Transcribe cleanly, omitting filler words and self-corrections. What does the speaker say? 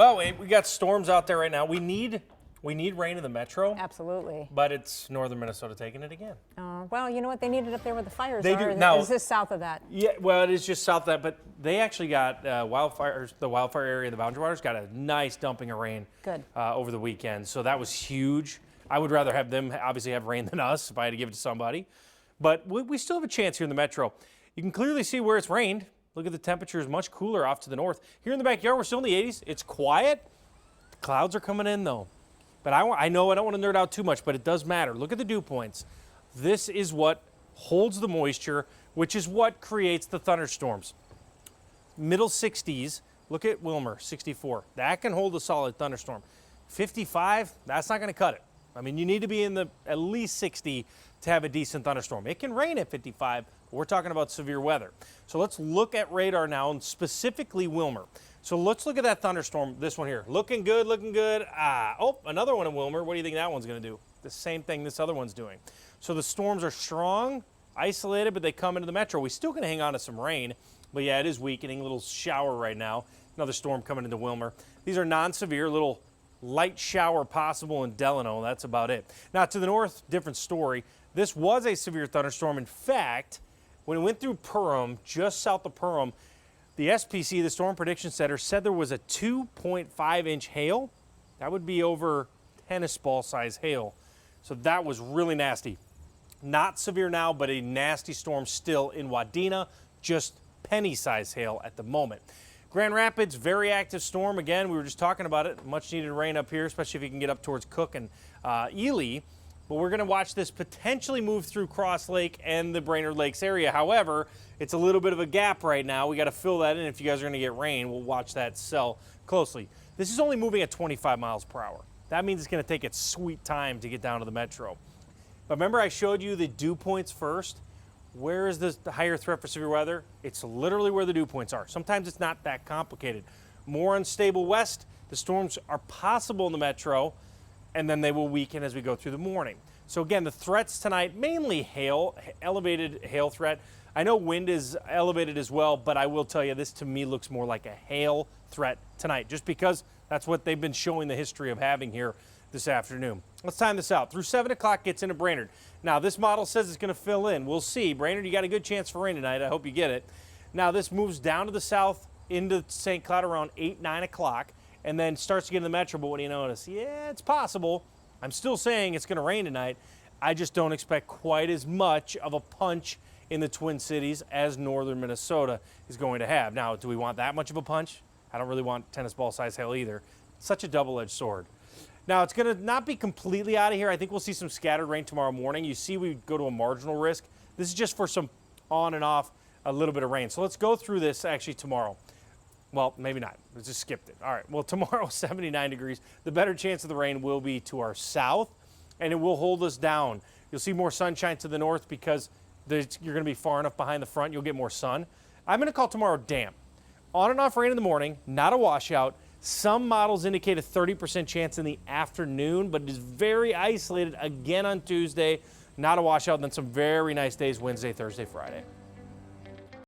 Well, we got storms out there right now. We need rain in the metro. Absolutely. But it's northern Minnesota taking it again. Well, you know what? They need it up there where the fires They are. do. Now, is this south of that? Yeah, well, it is just south of that, but they actually got wildfires. The wildfire area, the Boundary Waters, got a nice dumping of rain. Good. Over the weekend, so that was huge. I would rather have them obviously have rain than us if I had to give it to somebody. But we still have a chance here in the metro. You can clearly see where it's rained. Look at the temperatures, much cooler off to the north. Here in the backyard, we're still in the 80s. It's quiet. The clouds are coming in, though. But I know I don't want to nerd out too much, but it does matter. Look at the dew points. This is what holds the moisture, which is what creates the thunderstorms. Middle 60s, look at Wilmer, 64. That can hold a solid thunderstorm. 55, that's not going to cut it. I mean, you need to be in the at least 60 to have a decent thunderstorm. It can rain at 55, but we're talking about severe weather. So let's look at radar now, and specifically Wilmer. So let's look at that thunderstorm, this one here. Looking good, looking good. Oh, another one in Wilmer. What do you think that one's going to do? The same thing this other one's doing. So the storms are strong, isolated, but they come into the metro. We're still going to hang on to some rain, but yeah, it is weakening. A little shower right now. Another storm coming into Wilmer. These are non-severe, little light shower possible in Delano. That's about it. Now to the north, different story. This was a severe thunderstorm. In fact, when it went through Perham, just south of Perham, the SPC, the Storm Prediction Center, said there was a 2.5-inch hail. That would be over tennis ball size hail. So that was really nasty. Not severe now, but a nasty storm still in Wadena, just penny size hail at the moment. Grand Rapids, very active storm. Again, we were just talking about it. Much needed rain up here, especially if you can get up towards Cook and Ely. But we're going to watch this potentially move through Cross Lake and the Brainerd Lakes area. However, it's a little bit of a gap right now. We got to fill that in. If you guys are going to get rain, we'll watch that cell closely. This is only moving at 25 miles per hour. That means it's going to take its sweet time to get down to the metro. But remember I showed you the dew points first? Where is the higher threat for severe weather? It's literally where the dew points are. Sometimes it's not that complicated. More unstable west, the storms are possible in the metro, and then they will weaken as we go through the morning. So again, the threats tonight, mainly hail, elevated hail threat. I know wind is elevated as well, but I will tell you this to me looks more like a hail threat tonight, just because that's what they've been showing the history of having here this afternoon. Let's time this out. Through 7 o'clock gets into Brainerd. Now this model says it's going to fill in. We'll see. Brainerd, you got a good chance for rain tonight. I hope you get it. Now this moves down to the south into St. Cloud around 8, 9 o'clock. And then starts to get in the metro, but what do you notice? Yeah, it's possible. I'm still saying it's going to rain tonight. I just don't expect quite as much of a punch in the Twin Cities as northern Minnesota is going to have. Now, do we want that much of a punch? I don't really want tennis ball size hail either. Such a double-edged sword. Now, it's going to not be completely out of here. I think we'll see some scattered rain tomorrow morning. You see we go to a marginal risk. This is just for some on and off, a little bit of rain. So let's go through this actually tomorrow. Well, maybe not. We just skipped it. All right. Well, tomorrow, 79 degrees. The better chance of the rain will be to our south, and it will hold us down. You'll see more sunshine to the north because you're going to be far enough behind the front. You'll get more sun. I'm going to call tomorrow damp. On and off rain in the morning, not a washout. Some models indicate a 30% chance in the afternoon, but it is very isolated again on Tuesday. Not a washout, and then some very nice days Wednesday, Thursday, Friday.